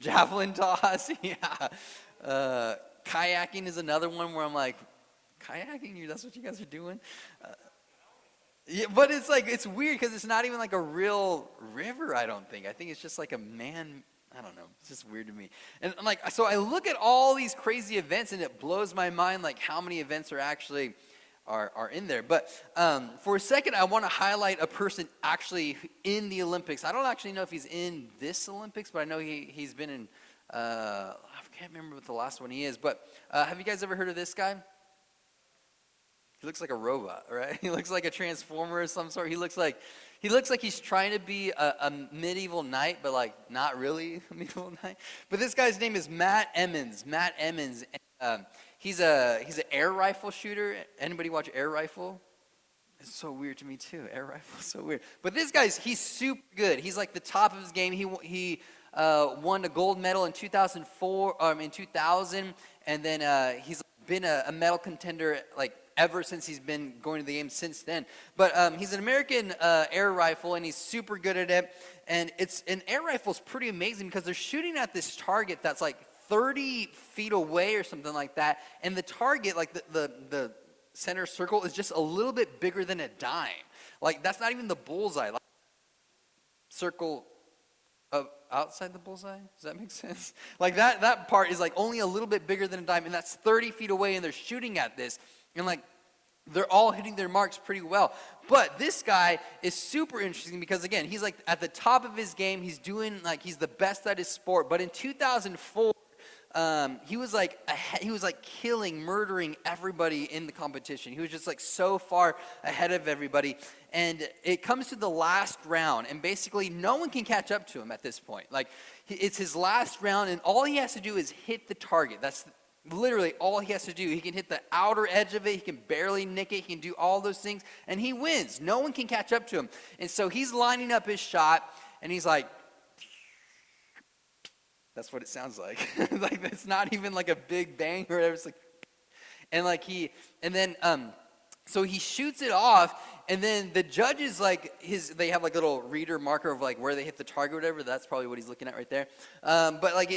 Javelin toss, yeah. Kayaking is another one where I'm like, kayaking? That's what you guys are doing? Yeah, but it's like, it's weird because it's not even like a real river, I don't think. I think it's just like a man, I don't know. It's just weird to me. And I'm like, so I look at all these crazy events and it blows my mind like how many events are actually are in there. But for a second, I want to highlight a person actually in the Olympics. I don't actually know if he's in this Olympics, but I know he's been in, I can't remember what the last one he is. But have you guys ever heard of this guy? He looks like a robot, right? He looks like a transformer of some sort. He looks like he's trying to be a medieval knight, but like not really a medieval knight. But this guy's name is Matt Emmons. Matt Emmons. He's an air rifle shooter. Anybody watch Air Rifle? It's so weird to me too. Air rifle is so weird. But this he's super good. He's like the top of his game. He won a gold medal in 2000, and then he's been a medal contender like ever since he's been going to the games since then. But he's an American air rifle, and he's super good at it. And an air rifle's pretty amazing because they're shooting at this target that's like 30 feet away or something like that. And the target, like the center circle, is just a little bit bigger than a dime. Like that's not even the bullseye. Like, circle outside the bullseye? Does that make sense? Like that part is like only a little bit bigger than a dime, and that's 30 feet away, and they're shooting at this. And like, they're all hitting their marks pretty well. But this guy is super interesting because, again, he's like at the top of his game. He's doing like, he's the best at his sport. But in 2004, he was like murdering everybody in the competition. He was just like so far ahead of everybody. And it comes to the last round, and basically no one can catch up to him at this point. Like, it's his last round, and all he has to do is hit the target. That's literally all he has to do. He can hit the outer edge of it. He can barely nick it. He can do all those things, and he wins. No one can catch up to him. And so he's lining up his shot, and he's like, that's what it sounds like. Like, it's not even like a big bang or whatever. It's like, and like so he shoots it off, and then the judges, like, they have like a little reader marker of like where they hit the target or whatever. That's probably what he's looking at right there. But like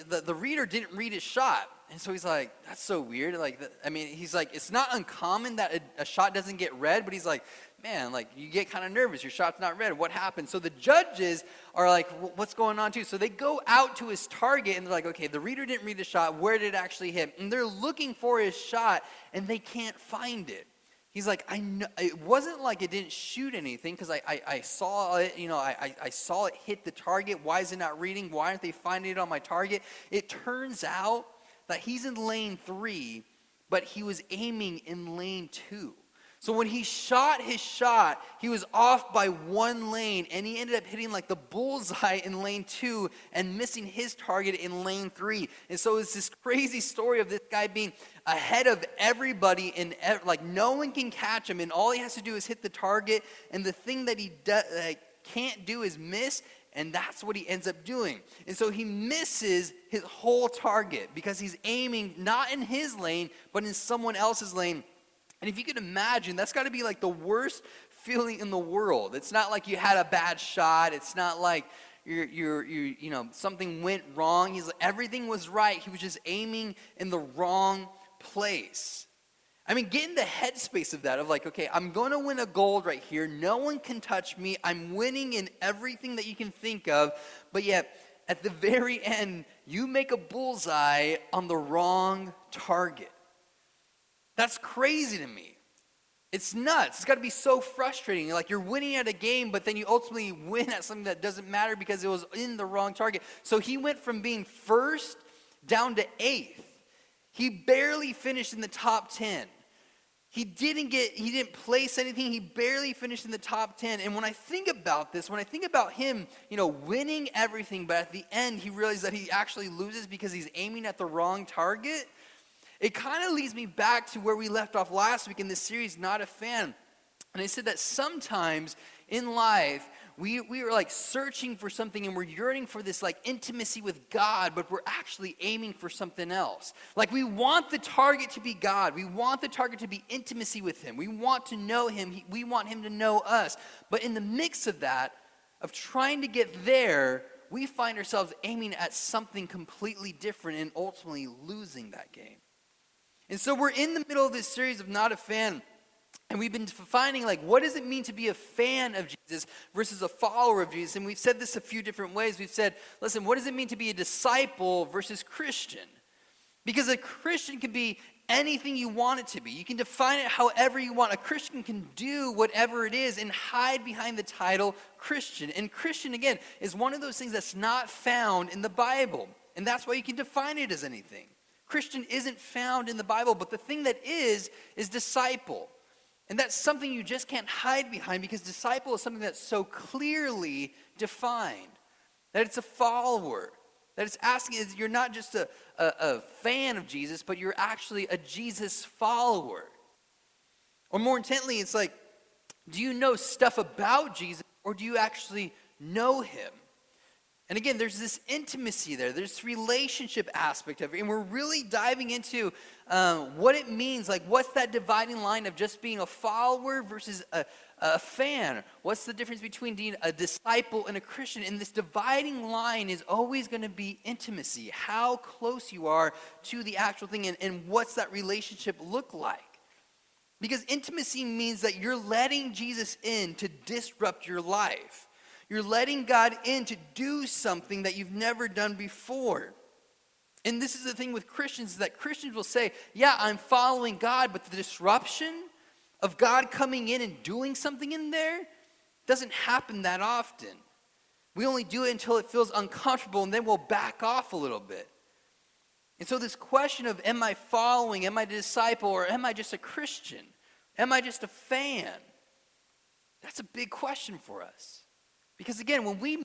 the reader didn't read his shot. And so he's like, that's so weird. Like, he's like, it's not uncommon that a shot doesn't get read, but he's like, man, like, you get kind of nervous. Your shot's not read. What happened? So the judges are like, what's going on too? So they go out to his target, and they're like, okay, the reader didn't read the shot. Where did it actually hit? And they're looking for his shot, and they can't find it. He's like, I know, it wasn't like it didn't shoot anything, because I saw it, I saw it hit the target. Why is it not reading? Why aren't they finding it on my target? It turns out that he's in lane 3, but he was aiming in lane 2. So when he shot his shot, he was off by 1 lane, and he ended up hitting like the bullseye in lane 2 and missing his target in lane 3. And so it's this crazy story of this guy being ahead of everybody, and like no one can catch him, and all he has to do is hit the target, and the thing that he can't do is miss. And that's what he ends up doing. And so he misses his whole target because he's aiming not in his lane, but in someone else's lane. And if you can imagine, that's got to be like the worst feeling in the world. It's not like you had a bad shot. It's not like something went wrong. Everything was right. He was just aiming in the wrong place. I mean, get in the headspace of that, of like, okay, I'm going to win a gold right here. No one can touch me. I'm winning in everything that you can think of. But yet, at the very end, you make a bullseye on the wrong target. That's crazy to me. It's nuts. It's got to be so frustrating. Like, you're winning at a game, but then you ultimately win at something that doesn't matter because it was in the wrong target. So he went from being first down to 8th. He barely finished in the top 10. He didn't place anything. He barely finished in the top 10. And when I think about this, when I think about him, winning everything, but at the end he realized that he actually loses because he's aiming at the wrong target, it kind of leads me back to where we left off last week in this series, Not a Fan. And I said that sometimes in life, we are like searching for something, and we're yearning for this like intimacy with God, but we're actually aiming for something else. Like, we want the target to be God. We want the target to be intimacy with him. We want to know him. We want him to know us. But in the mix of that, of trying to get there, we find ourselves aiming at something completely different and ultimately losing that game. And so we're in the middle of this series of Not a Fan, and we've been defining, like, what does it mean to be a fan of Jesus versus a follower of Jesus? And we've said this a few different ways. We've said, listen, what does it mean to be a disciple versus Christian? Because a Christian can be anything you want it to be. You can define it however you want. A Christian can do whatever it is and hide behind the title Christian. And Christian, again, is one of those things that's not found in the Bible. And that's why you can define it as anything. Christian isn't found in the Bible, but the thing that is disciple. And that's something you just can't hide behind, because disciple is something that's so clearly defined, that it's a follower. That it's asking is you're not just a fan of Jesus, but you're actually a Jesus follower. Or more intently, it's like, do you know stuff about Jesus, or do you actually know him? And again, there's this intimacy there. There's this relationship aspect of it. And we're really diving into what it means. Like, what's that dividing line of just being a follower versus a fan? What's the difference between being a disciple and a Christian? And this dividing line is always going to be intimacy. How close you are to the actual thing, and what's that relationship look like? Because intimacy means that you're letting Jesus in to disrupt your life. You're letting God in to do something that you've never done before. And this is the thing with Christians, is that Christians will say, yeah, I'm following God, but the disruption of God coming in and doing something in there doesn't happen that often. We only do it until it feels uncomfortable, and then we'll back off a little bit. And so this question of, am I following, am I a disciple, or am I just a Christian? Am I just a fan? That's a big question for us. Because again, when we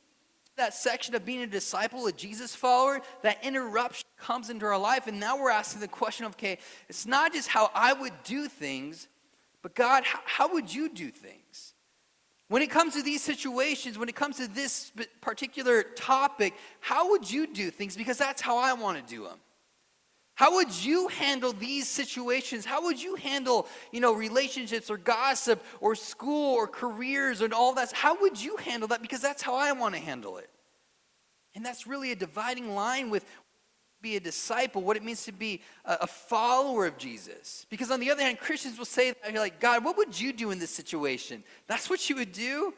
that section of being a disciple, a Jesus follower, that interruption comes into our life, and now we're asking the question of, okay, it's not just how I would do things, but God, how would you do things? When it comes to these situations, when it comes to this particular topic, how would you do things? Because that's how I want to do them. How would you handle these situations? How would you handle, relationships or gossip or school or careers and all that? How would you handle that? Because that's how I want to handle it. And that's really a dividing line with be a disciple, what it means to be a follower of Jesus. Because on the other hand, Christians will say, that, you're like, God, what would you do in this situation? That's what you would do?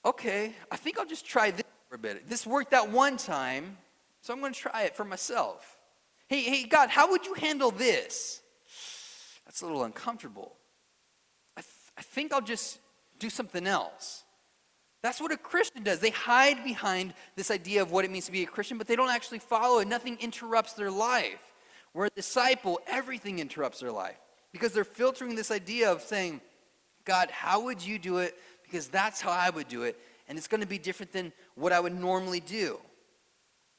Okay, I think I'll just try this for a bit. This worked out one time, so I'm going to try it for myself. Hey, God, how would you handle this? That's a little uncomfortable. I think I'll just do something else. That's what a Christian does. They hide behind this idea of what it means to be a Christian, but they don't actually follow it. Nothing interrupts their life. Where a disciple, everything interrupts their life. Because they're filtering this idea of saying, God, how would you do it? Because that's how I would do it. And it's going to be different than what I would normally do.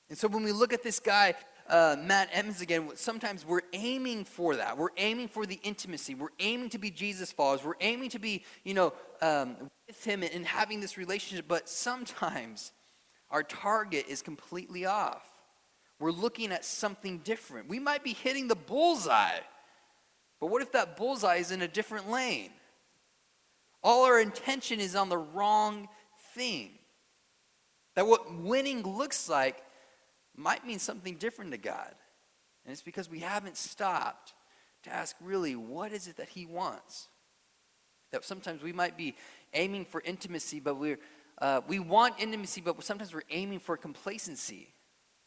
And so when we look at this guy, Matt Emmons again, sometimes we're aiming for that. We're aiming for the intimacy. We're aiming to be Jesus followers. We're aiming to be, with him and having this relationship. But sometimes our target is completely off. We're looking at something different. We might be hitting the bullseye. But what if that bullseye is in a different lane? All our intention is on the wrong thing. That what winning looks like might mean something different to God. And it's because we haven't stopped to ask, really, what is it that he wants? That sometimes we might be aiming for intimacy, but we want intimacy, but sometimes we're aiming for complacency.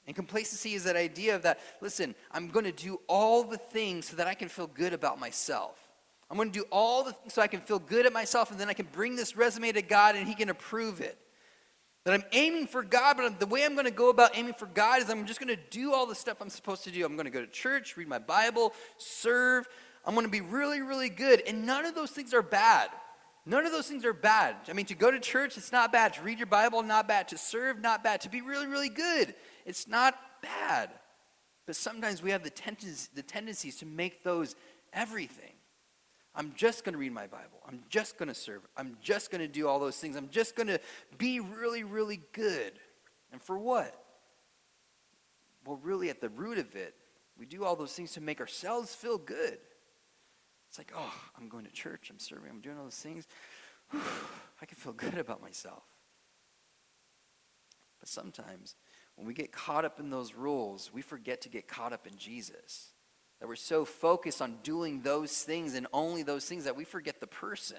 And complacency is that idea of that, listen, I'm going to do all the things so that I can feel good about myself. I'm going to do all the things so I can feel good at myself, and then I can bring this resume to God and he can approve it. That I'm aiming for God, but the way I'm going to go about aiming for God is I'm just going to do all the stuff I'm supposed to do. I'm going to go to church, read my Bible, serve. I'm going to be really, really good. And none of those things are bad. None of those things are bad. I mean, to go to church, it's not bad. To read your Bible, not bad. To serve, not bad. To be really, really good, it's not bad. But sometimes we have the tendencies to make those everything. I'm just going to read my Bible. I'm just going to serve. I'm just going to do all those things. I'm just going to be really, really good. And for what? Well, really at the root of it, we do all those things to make ourselves feel good. It's like, oh, I'm going to church. I'm serving. I'm doing all those things. Whew, I can feel good about myself. But sometimes when we get caught up in those rules, we forget to get caught up in Jesus. That we're so focused on doing those things and only those things that we forget the person.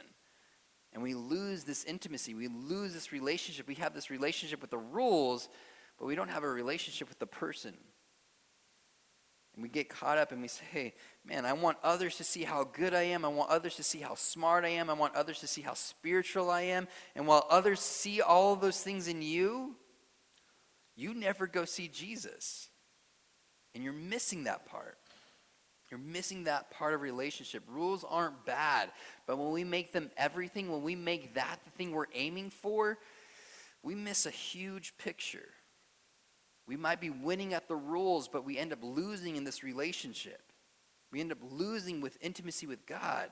And we lose this intimacy. We lose this relationship. We have this relationship with the rules, but we don't have a relationship with the person. And we get caught up and we say, hey, man, I want others to see how good I am. I want others to see how smart I am. I want others to see how spiritual I am. And while others see all of those things in you, you never go see Jesus. And you're missing that part. You're missing that part of relationship. Rules aren't bad, but when we make them everything, when we make that the thing we're aiming for, we miss a huge picture. We might be winning at the rules, but we end up losing in this relationship. We end up losing with intimacy with God.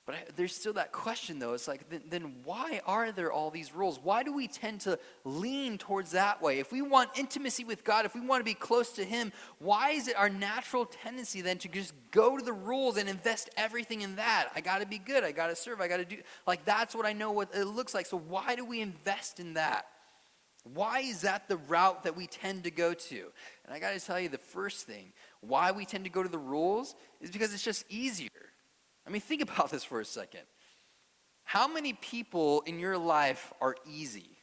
But there's still that question, though. It's like, then why are there all these rules? Why do we tend to lean towards that way? If we want intimacy with God, if we want to be close to Him, why is it our natural tendency then to just go to the rules and invest everything in that? I got to be good. I got to serve. I got to do. Like, that's what I know what it looks like. So why do we invest in that? Why is that the route that we tend to go to? And I got to tell you, the first thing, why we tend to go to the rules is because it's just easier. I mean, think about this for a second. How many people in your life are easy?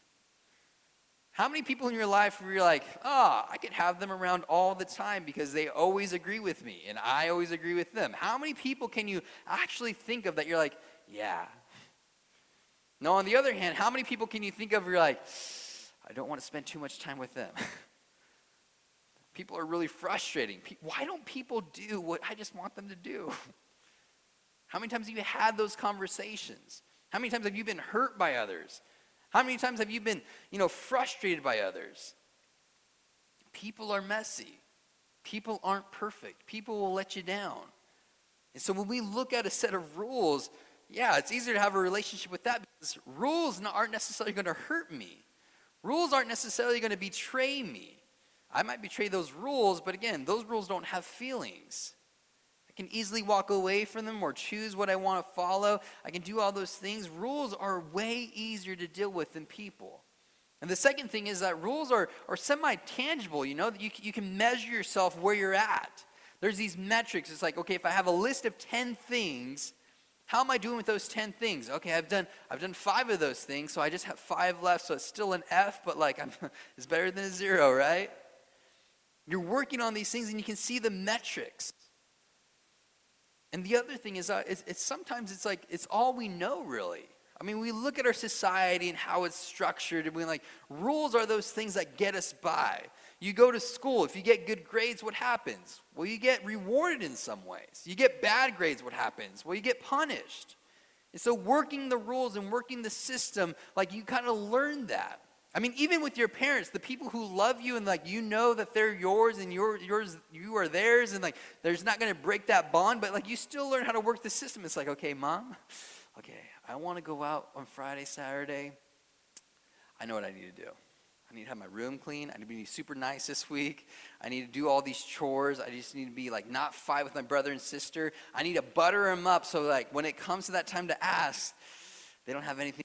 How many people in your life where you're like, I could have them around all the time because they always agree with me and I always agree with them? How many people can you actually think of that you're like, yeah? Now, on the other hand, how many people can you think of where you're like, I don't want to spend too much time with them? People are really frustrating. Why don't people do what I just want them to do? How many times have you had those conversations? How many times have you been hurt by others? How many times have you been, frustrated by others? People are messy. People aren't perfect. People will let you down. And so when we look at a set of rules, yeah, it's easier to have a relationship with that because rules aren't necessarily going to hurt me. Rules aren't necessarily going to betray me. I might betray those rules, but again, those rules don't have feelings. I can easily walk away from them or choose what I want to follow. I can do all those things. Rules are way easier to deal with than people. And the second thing is that rules are semi-tangible, that you can measure yourself where you're at. There's these metrics. It's like, okay, if I have a list of 10 things, how am I doing with those 10 things? Okay, I've done 5 of those things, so I just have 5 left, so it's still an F, but it's better than a 0, right? You're working on these things and you can see the metrics. And the other thing is it's sometimes it's like it's all we know, really. I mean, we look at our society and how it's structured, and we're like, rules are those things that get us by. You go to school, if you get good grades, what happens? Well, you get rewarded in some ways. You get bad grades, what happens? Well, you get punished. And so working the rules and working the system, you kind of learn that. I mean, even with your parents, the people who love you and you know that they're yours and you are theirs, and there's not going to break that bond, but you still learn how to work the system. It's like, okay, Mom, okay, I want to go out on Friday, Saturday. I know what I need to do. I need to have my room clean. I need to be super nice this week. I need to do all these chores. I just need to be not fight with my brother and sister. I need to butter them up so when it comes to that time to ask, they don't have anything.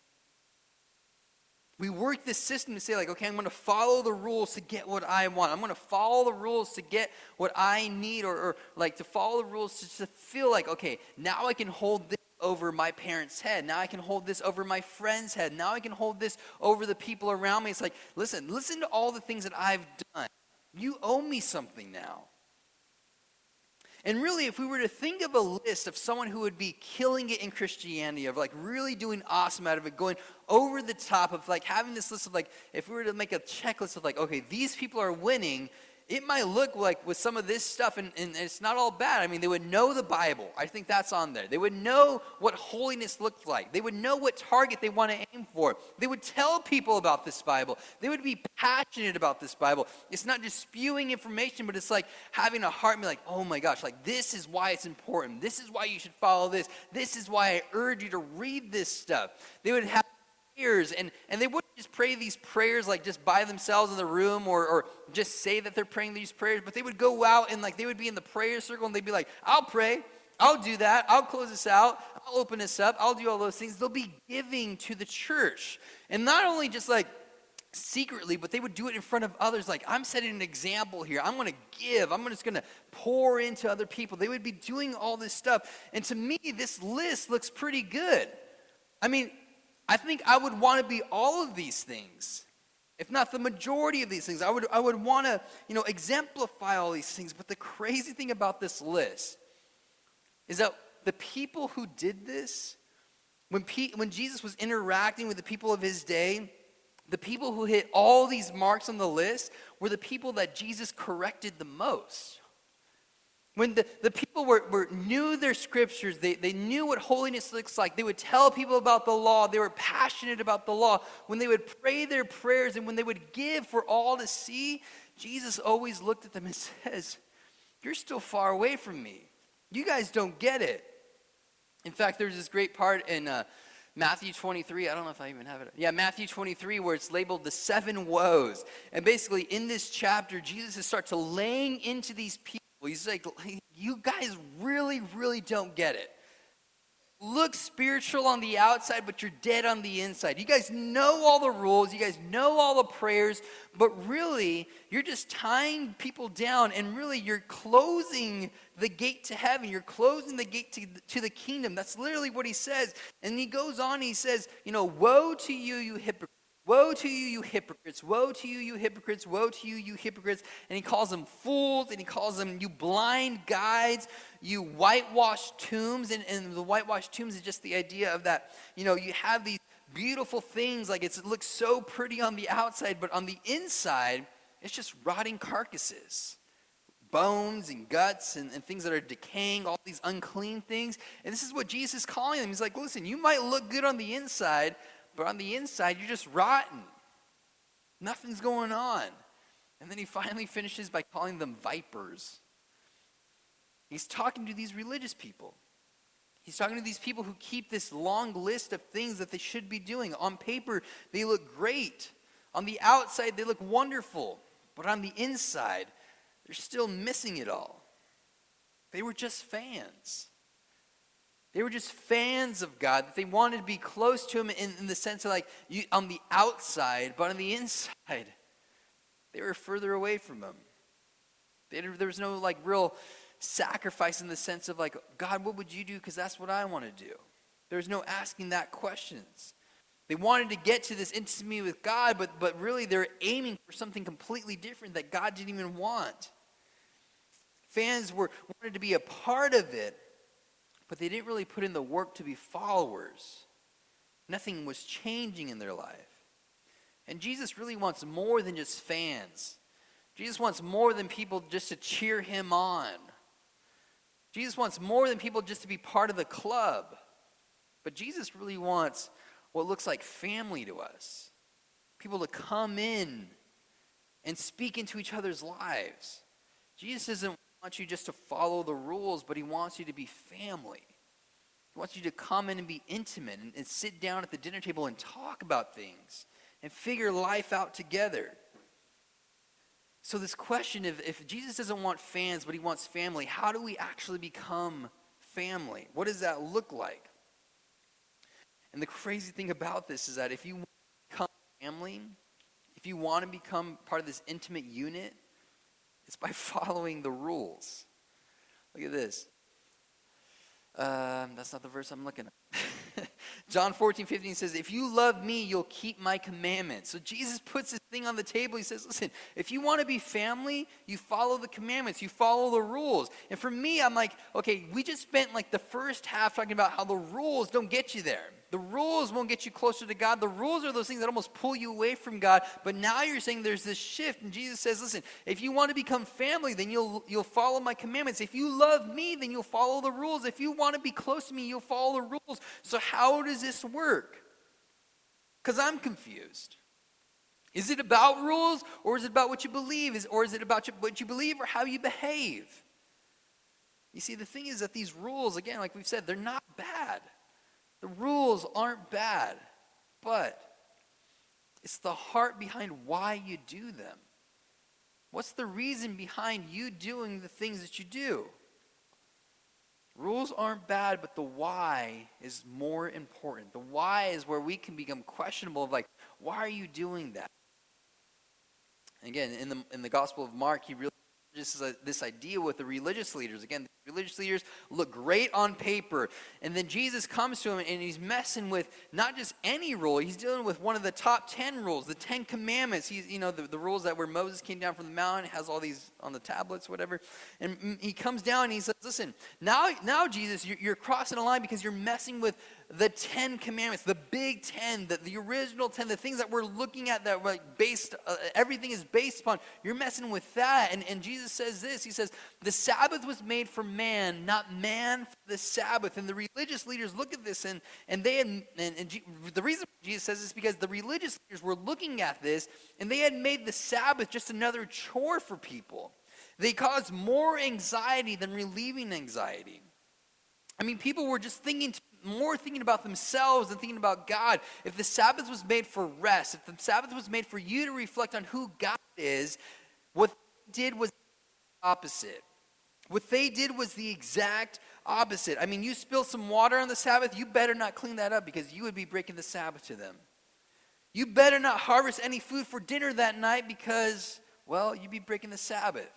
We work this system to say okay, I'm going to follow the rules to get what I want. I'm going to follow the rules to get what I need or to follow the rules to feel okay, now I can hold this over my parents' head. Now I can hold this over my friend's head. Now I can hold this over the people around me. It's listen to all the things that I've done. You owe me something now. And really, if we were to think of a list of someone who would be killing it in Christianity, of really doing awesome out of it, going over the top of having this list of if we were to make a checklist of okay, these people are winning, it might look with some of this stuff, and it's not all bad. I mean, they would know the Bible. I think that's on there. They would know what holiness looked like. They would know what target they want to aim for. They would tell people about this Bible. They would be passionate about this Bible. It's not just spewing information, but it's having a heart and be oh my gosh, this is why it's important. This is why you should follow this. This is why I urge you to read this stuff. They would have prayers, and they wouldn't just pray these prayers just by themselves in the room or just say that they're praying these prayers, but they would go out and they would be in the prayer circle and they'd be I'll pray, I'll do that, I'll close this out, I'll open this up, I'll do all those things. They'll be giving to the church. And not only just secretly, but they would do it in front of others. Like, I'm setting an example here. I'm going to give. I'm just going to pour into other people. They would be doing all this stuff. And to me, this list looks pretty good. I mean, I think I would want to be all of these things, if not the majority of these things. I would want to, exemplify all these things. But the crazy thing about this list is that the people who did this, when Jesus was interacting with the people of his day, the people who hit all these marks on the list were the people that Jesus corrected the most. When the people knew their scriptures, they knew what holiness looks like. They would tell people about the law. They were passionate about the law. When they would pray their prayers and when they would give for all to see, Jesus always looked at them and says, "You're still far away from me. You guys don't get it." In fact, there's this great part in Matthew 23, I don't know if I even have it. Yeah, Matthew 23, where it's labeled the 7 woes. And basically in this chapter, Jesus starts laying into these people. He's like, you guys really, really don't get it. Look spiritual on the outside, but you're dead on the inside. You guys know all the rules. You guys know all the prayers, but really, you're just tying people down, and really, you're closing the gate to heaven. You're closing the gate to the kingdom. That's literally what he says. And he goes on, he says, woe to you, you hypocrites. Woe to you, you hypocrites. Woe to you, you hypocrites. Woe to you, you hypocrites. And he calls them fools, and he calls them you blind guides, you whitewashed tombs. And the whitewashed tombs is just the idea of that, you have these beautiful things, like it looks so pretty on the outside, but on the inside, it's just rotting carcasses. Bones and guts and things that are decaying, all these unclean things. And this is what Jesus is calling them. He's like, listen, you might look good on the inside, but on the inside, you're just rotten. Nothing's going on. And then he finally finishes by calling them vipers. He's talking to these religious people. He's talking to these people who keep this long list of things that they should be doing. On paper, they look great. On the outside, they look wonderful. But on the inside, they're still missing it all. They were just fans. They were just fans of God. They wanted to be close to him in the sense of on the outside, but on the inside, they were further away from him. There was no real sacrifice in the sense of God, what would you do? Because that's what I want to do. There was no asking that questions. They wanted to get to this intimacy with God, but really they're aiming for something completely different that God didn't even want. Fans wanted to be a part of it, but they didn't really put in the work to be followers. Nothing was changing in their life. And Jesus really wants more than just fans. Jesus wants more than people just to cheer him on. Jesus wants more than people just to be part of the club. But Jesus really wants what looks like family to us. People to come in and speak into each other's lives. Jesus doesn't want you just to follow the rules, but he wants you to be family. He wants you to come in and be intimate and sit down at the dinner table and talk about things and figure life out together. So this question, if Jesus doesn't want fans, but he wants family, how do we actually become family? What does that look like? And the crazy thing about this is that if you want to become family, if you want to become part of this intimate unit, it's by following the rules. Look at this. That's not the verse I'm looking at. John 14:15 says, if you love me, you'll keep my commandments. So Jesus puts this thing on the table. He says, listen, if you want to be family, you follow the commandments. You follow the rules. And for me, I'm like, okay, we just spent the first half talking about how the rules don't get you there. The rules won't get you closer to God. The rules are those things that almost pull you away from God. But now you're saying there's this shift. And Jesus says, listen, if you want to become family, then you'll follow my commandments. If you love me, then you'll follow the rules. If you want to be close to me, you'll follow the rules. So how does this work? Because I'm confused. Is it about rules, or is it about what you believe? Or is it about what you believe or how you behave? You see, the thing is that these rules, again, like we've said, they're not bad. The rules aren't bad, but it's the heart behind why you do them. What's the reason behind you doing the things that you do? Rules aren't bad, but the why is more important. The why is where we can become questionable of why are you doing that? Again, in the Gospel of Mark, he really just this idea with the religious leaders. Again, the religious leaders look great on paper, and then Jesus comes to him and he's messing with not just any rule. He's dealing with one of the top 10 rules, the 10 Commandments. He's the rules that where Moses came down from the mountain, has all these on the tablets, whatever. And he comes down and he says, "Listen, now Jesus, you're crossing a line because you're messing with the 10 Commandments, the big 10, the original 10, the things that we're looking at that like based, everything is based upon. You're messing with that." And Jesus says this. He says, "The Sabbath was made for man, not man for the Sabbath." And the religious leaders look at this and the reason Jesus says this is because the religious leaders were looking at this and they had made the Sabbath just another chore for people. They caused more anxiety than relieving anxiety. I mean, people were just thinking about themselves than thinking about God. If the Sabbath was made for rest, if the Sabbath was made for you to reflect on who God is, what they did was the opposite. What they did was the exact opposite. I mean, you spill some water on the Sabbath, you better not clean that up because you would be breaking the Sabbath to them. You better not harvest any food for dinner that night because, well, you'd be breaking the Sabbath.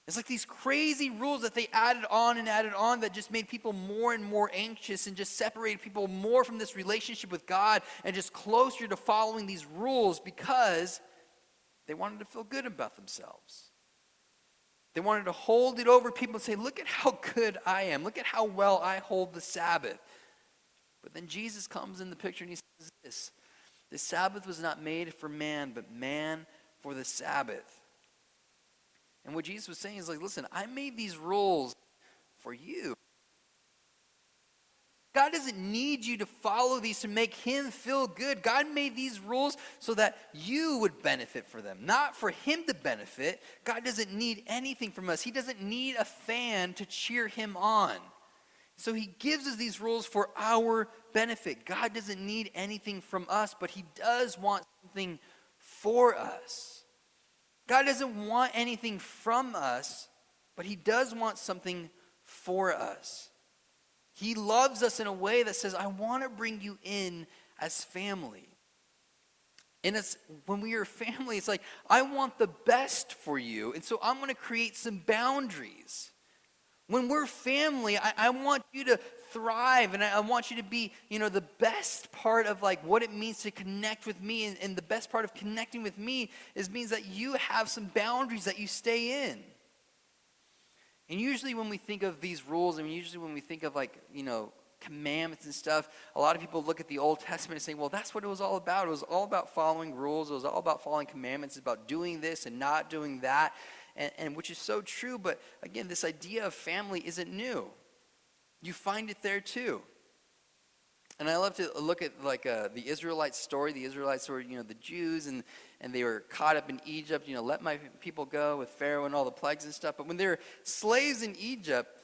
It's like these crazy rules that they added on that just made people more and more anxious and just separated people more from this relationship with God and just closer to following these rules because they wanted to feel good about themselves. They wanted to hold it over people and say, "Look at how good I am. Look at how well I hold the Sabbath." But then Jesus comes in the picture and he says this: "The Sabbath was not made for man, but man for the Sabbath." And what Jesus was saying is like, listen, I made these rules for you. God doesn't need you to follow these to make him feel good. God made these rules so that you would benefit for them, not for him to benefit. God doesn't need anything from us. He doesn't need a fan to cheer him on. So he gives us these rules for our benefit. God doesn't need anything from us, but he does want something for us. God doesn't want anything from us, but he does want something for us. He loves us in a way that says, "I want to bring you in as family." And it's when we are family, it's like, I want the best for you, and so I'm going to create some boundaries. When we're family, I want you to thrive, and I want you to be, the best part of like what it means to connect with me, and the best part of connecting with me means that you have some boundaries that you stay in. And usually when we think of these rules, and usually when we think of like, commandments and stuff, a lot of people look at the Old Testament and say, well, that's what it was all about. It was all about following rules. It was all about following commandments. It's about doing this and not doing that. And which is so true, but again, this idea of family isn't new. You find it there too. And I love to look at like the Israelite story, the Jews, and they were caught up in Egypt, let my people go with Pharaoh and all the plagues and stuff. But when they were slaves in Egypt,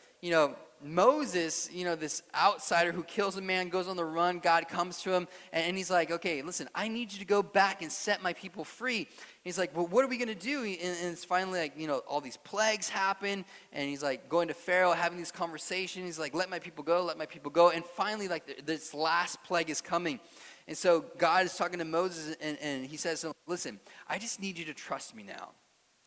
Moses, this outsider who kills a man, goes on the run, God comes to him, and he's like, "Okay, listen, I need you to go back and set my people free." He's like, "Well, what are we going to do?" And it's finally like, all these plagues happen, and he's like going to Pharaoh, having these conversations. He's like, let my people go. And finally, like this last plague is coming. And so God is talking to Moses, and he says, "Listen, I just need you to trust me now.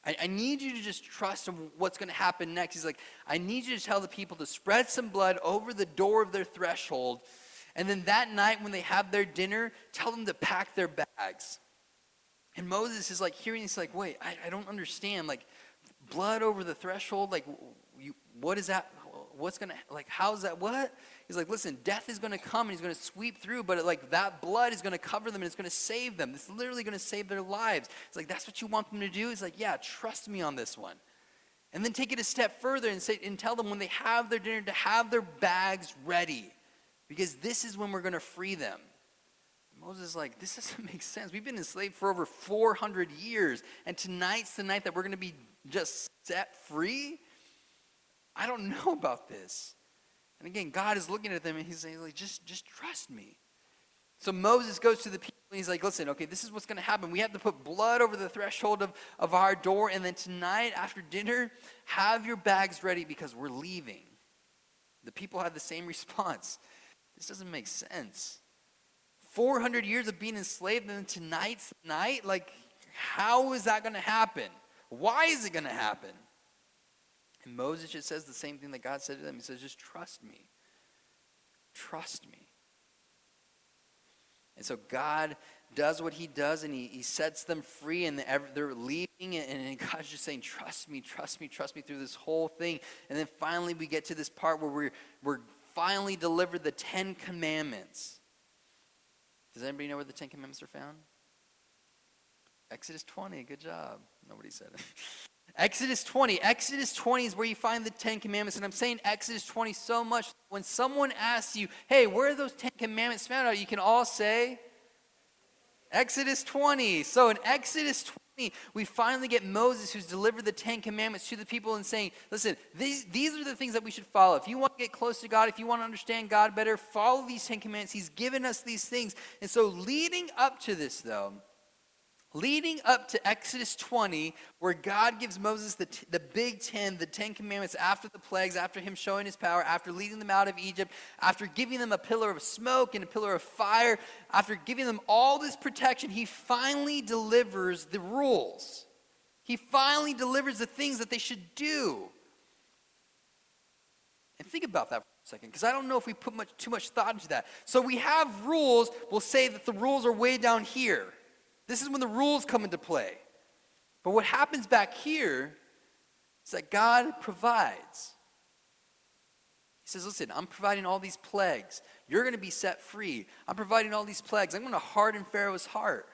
I need you to just trust in what's going to happen next." He's like, "I need you to tell the people to spread some blood over the door of their threshold. And then that night when they have their dinner, tell them to pack their bags." And Moses is like hearing, he's like, "Wait, I don't understand. Like, blood over the threshold? Like, what is that? What's going to, like, how's that? What?" He's like, "Listen, death is going to come and he's going to sweep through, but like that blood is going to cover them and it's going to save them. It's literally going to save their lives." It's like, "That's what you want them to do?" He's like, "Yeah, trust me on this one." And then take it a step further and tell them when they have their dinner to have their bags ready, because this is when we're going to free them. Moses is like, "This doesn't make sense. We've been enslaved for over 400 years, and tonight's the night that we're going to be just set free? I don't know about this." And again, God is looking at them and he's saying, like, just trust me. So Moses goes to the people and he's like, "Listen, okay, this is what's going to happen. We have to put blood over the threshold of our door, and then tonight after dinner, have your bags ready because we're leaving." The people had the same response. This doesn't make sense. 400 years of being enslaved, and then tonight's the night? Like, How is that going to happen? Why is it going to happen? And Moses just says the same thing that God said to them. He says, just trust me. Trust me. And so God does what he does, and he sets them free, and they're leaving, and God's just saying, trust me, trust me, trust me through this whole thing. And then finally we get to this part where we're finally delivered the 10 Commandments. Does anybody know where the 10 Commandments are found? Exodus 20, good job. Nobody said it. Exodus 20 is where you find the 10 Commandments, and I'm saying Exodus 20 so much. When someone asks you, hey, where are those 10 Commandments found? You can all say, Exodus 20. So in Exodus 20, we finally get Moses, who's delivered the 10 Commandments to the people and saying, listen, these are the things that we should follow. If you want to get close to God, if you want to understand God better, follow these 10 Commandments. He's given us these things. And so leading up to this, though, leading up to Exodus 20, where God gives Moses the big 10, the 10 Commandments after the plagues, after him showing his power, after leading them out of Egypt, after giving them a pillar of smoke and a pillar of fire, after giving them all this protection, he finally delivers the rules. He finally delivers the things that they should do. And think about that for a second, because I don't know if we put too much thought into that. So we have rules. We'll say that the rules are way down here. This is when the rules come into play. But what happens back here is that God provides. He says, listen, I'm providing all these plagues. You're going to be set free. I'm providing all these plagues. I'm going to harden Pharaoh's heart.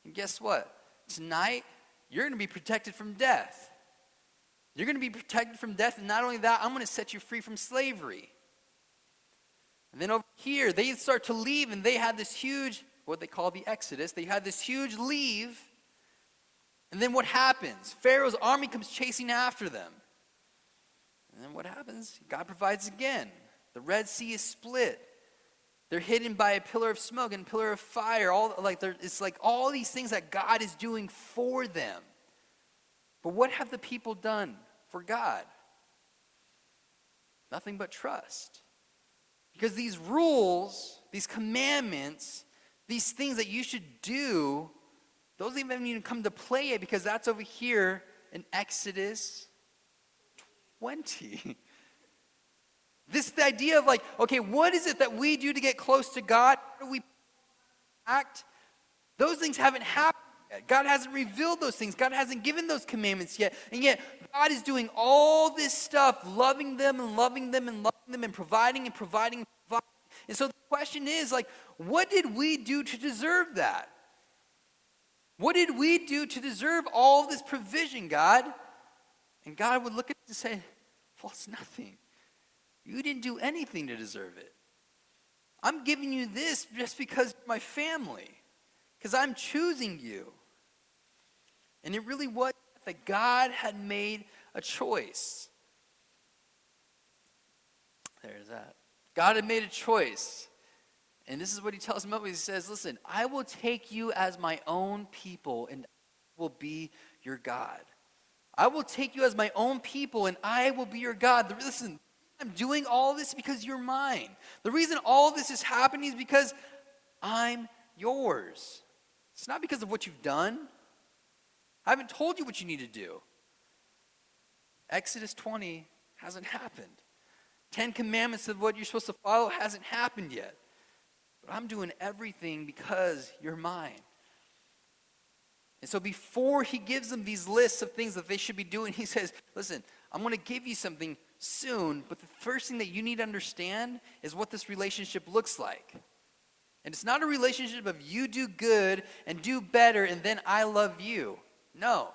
And guess what? Tonight, you're going to be protected from death. You're going to be protected from death. And not only that, I'm going to set you free from slavery. And then over here, they start to leave, and they had this huge, what they call the Exodus. They had this huge leave. And then what happens? Pharaoh's army comes chasing after them. And then what happens? God provides again. The Red Sea is split. They're hidden by a pillar of smoke and a pillar of fire. It's like all these things that God is doing for them. But what have the people done for God? Nothing but trust. Because these rules, these commandments, these things that you should do, those haven't even come to play yet, because that's over here in Exodus 20. The idea of like, okay, what is it that we do to get close to God? How do we act? Those things haven't happened yet. God hasn't revealed those things. God hasn't given those commandments yet. And yet, God is doing all this stuff, loving them and loving them and loving them and providing and providing and providing. And so the question is, like, what did we do to deserve that? What did we do to deserve all this provision, God? And God would look at us and say, well, it's nothing. You didn't do anything to deserve it. I'm giving you this just because you're my family, because I'm choosing you. And it really was that God had made a choice. There's that. God had made a choice. And this is what he tells Moses. He says, listen, I will take you as my own people, and I will be your God. I will take you as my own people, and I will be your God. Listen, I'm doing all this because you're mine. The reason all this is happening is because I'm yours. It's not because of what you've done. I haven't told you what you need to do. Exodus 20 hasn't happened. 10 commandments of what you're supposed to follow hasn't happened yet. But I'm doing everything because you're mine. And so before he gives them these lists of things that they should be doing, he says, listen, I'm going to give you something soon, but the first thing that you need to understand is what this relationship looks like. And it's not a relationship of you do good and do better and then I love you. No.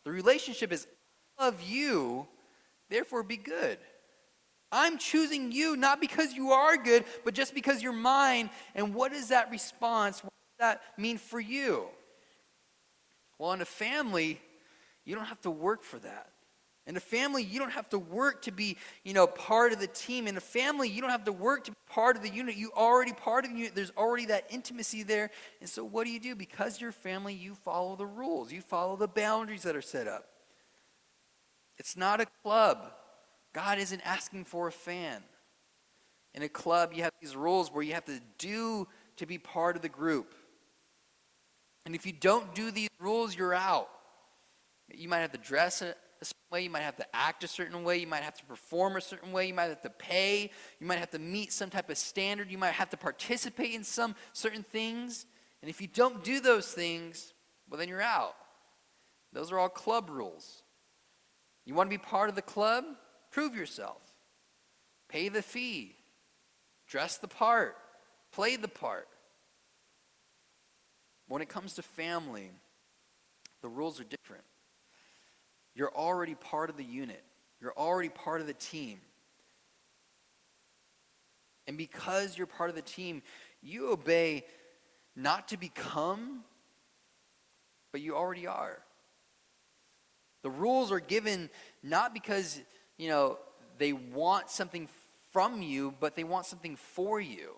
The relationship is I love you, therefore be good. I'm choosing you not because you are good, but just because you're mine. And what is that response? What does that mean for you? Well, in a family, you don't have to work for that. In a family, you don't have to work to be, part of the team. In a family, you don't have to work to be part of the unit. You already part of the unit. There's already that intimacy there. And so what do? Because you're family, you follow the rules. You follow the boundaries that are set up. It's not a club. God isn't asking for a fan. In a club, you have these rules where you have to do to be part of the group. And if you don't do these rules, you're out. You might have to dress a certain way. You might have to act a certain way. You might have to perform a certain way. You might have to pay. You might have to meet some type of standard. You might have to participate in some certain things. And if you don't do those things, well, then you're out. Those are all club rules. You want to be part of the club? Prove yourself. Pay the fee. Dress the part. Play the part. When it comes to family, the rules are different. You're already part of the unit. You're already part of the team. And because you're part of the team, you obey not to become, but you already are. The rules are given not because, they want something from you, but they want something for you.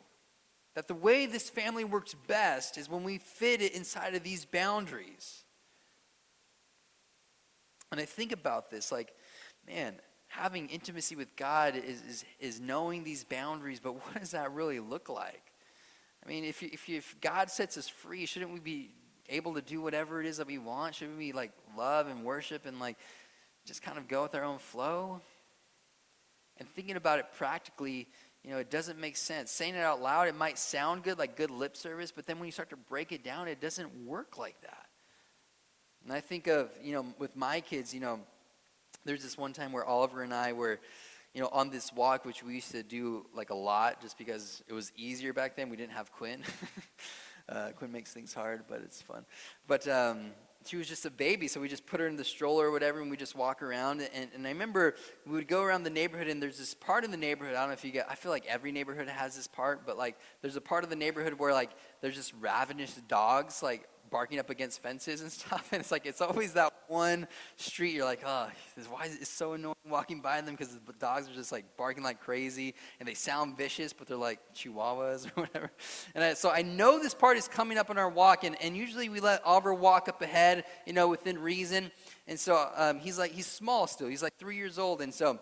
That the way this family works best is when we fit it inside of these boundaries. And I think about this, having intimacy with God is knowing these boundaries, but what does that really look like? I mean, if God sets us free, shouldn't we be able to do whatever it is that we want? Shouldn't we love and worship and just kind of go with our own flow? And thinking about it practically, it doesn't make sense. Saying it out loud, it might sound good, like good lip service, but then when you start to break it down, it doesn't work like that. And I think of, with my kids, there's this one time where Oliver and I were, on this walk, which we used to do a lot just because it was easier back then. We didn't have Quinn. Quinn makes things hard, but it's fun. But she was just a baby, so we just put her in the stroller or whatever, and we just walk around. And I remember we would go around the neighborhood, and there's this part in the neighborhood, I don't know if you get, I feel like every neighborhood has this part, but there's a part of the neighborhood where there's just ravenous dogs, barking up against fences and stuff, and it's always that one street you're why is it so annoying walking by them, because the dogs are just barking like crazy, and they sound vicious, but they're like chihuahuas or whatever. And so I know this part is coming up on our walk, and usually we let Oliver walk up ahead, within reason. And so he's small still, he's 3 years old, and so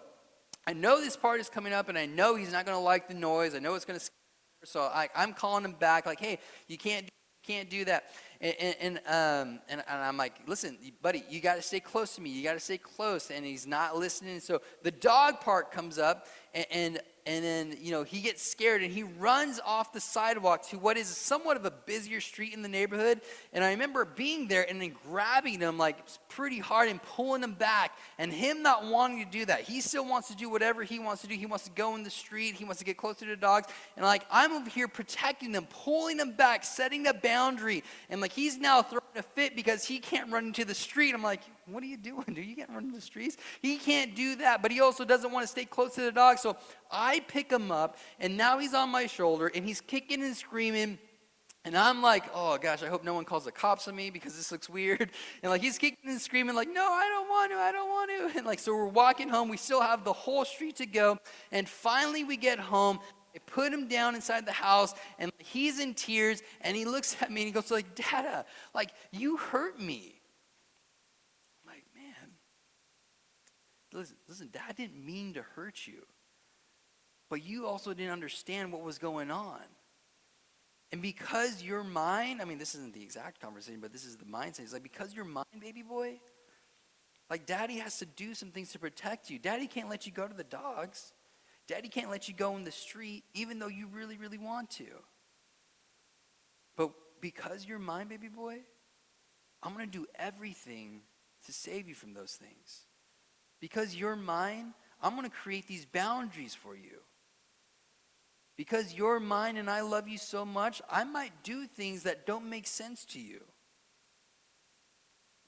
I know this part is coming up, and I know he's not going to like the noise. I know it's going to scare him, so I'm calling him back hey, you can't do that. And I'm like, listen, buddy, you got to stay close to me. You got to stay close. And he's not listening. So the dog part comes up, and then, he gets scared, and he runs off the sidewalk to what is somewhat of a busier street in the neighborhood. And I remember being there and then grabbing him pretty hard and pulling him back, and him not wanting to do that. He still wants to do whatever he wants to do. He wants to go in the street. He wants to get closer to the dogs. And I'm over here protecting them, pulling them back, setting the boundary. And he's now throwing a fit because he can't run into the street. I'm like, what are you doing, dude? You can't run into the streets. He can't do that, but he also doesn't want to stay close to the dog. So I pick him up, and now he's on my shoulder, and he's kicking and screaming. And I'm like, oh gosh, I hope no one calls the cops on me because this looks weird. And he's kicking and screaming no, I don't want to. And so we're walking home. We still have the whole street to go. And finally we get home. I put him down inside the house, and he's in tears, and he looks at me and he goes Dada, you hurt me. I'm like, man, listen, Dad didn't mean to hurt you. But you also didn't understand what was going on. And because you're mine, this isn't the exact conversation, but this is the mindset. It's because you're mine, baby boy, Daddy has to do some things to protect you. Daddy can't let you go to the dogs. Daddy can't let you go in the street, even though you really, really want to. But because you're mine, baby boy, I'm going to do everything to save you from those things. Because you're mine, I'm going to create these boundaries for you. Because you're mine and I love you so much, I might do things that don't make sense to you.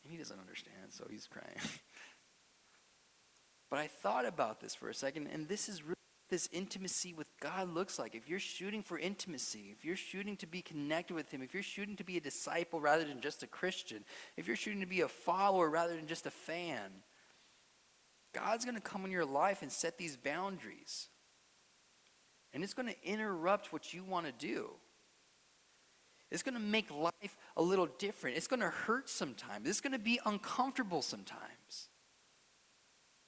And he doesn't understand, so he's crying. But I thought about this for a second, and this is really what this intimacy with God looks like. If you're shooting for intimacy, if you're shooting to be connected with him, if you're shooting to be a disciple rather than just a Christian, if you're shooting to be a follower rather than just a fan, God's going to come in your life and set these boundaries. And it's going to interrupt what you want to do. It's going to make life a little different. It's going to hurt sometimes. It's going to be uncomfortable sometimes.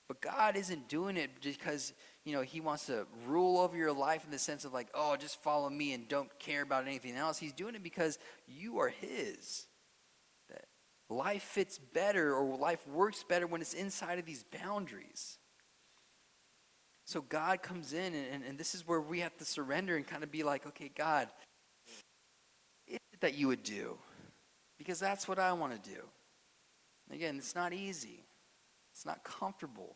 But God isn't doing it because, he wants to rule over your life in the sense of just follow me and don't care about anything else. He's doing it because you are his. Life fits better, or life works better when it's inside of these boundaries. So God comes in, and this is where we have to surrender and kind of be like, okay, God, what is it that you would do? Because that's what I want to do. Again, it's not easy. It's not comfortable.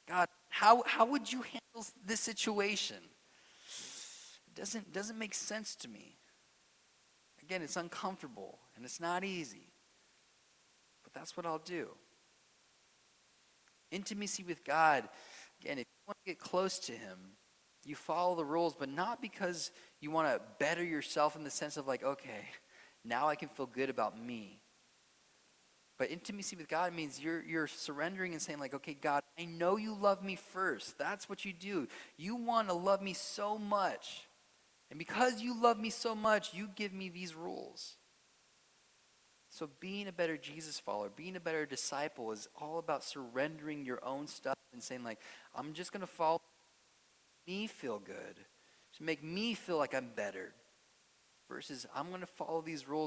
God, how would you handle this situation? It doesn't make sense to me. Again, it's uncomfortable and it's not easy. But that's what I'll do. Intimacy with God, again, if you want to get close to him, you follow the rules, but not because you want to better yourself in the sense of like, okay, now I can feel good about me. But intimacy with God means you're surrendering and saying like, okay, God, I know you love me first. That's what you do. You want to love me so much. And because you love me so much, you give me these rules. So being a better Jesus follower, being a better disciple is all about surrendering your own stuff and saying like, I'm just going to follow me feel good, to make me feel like I'm better, versus I'm going to follow these rules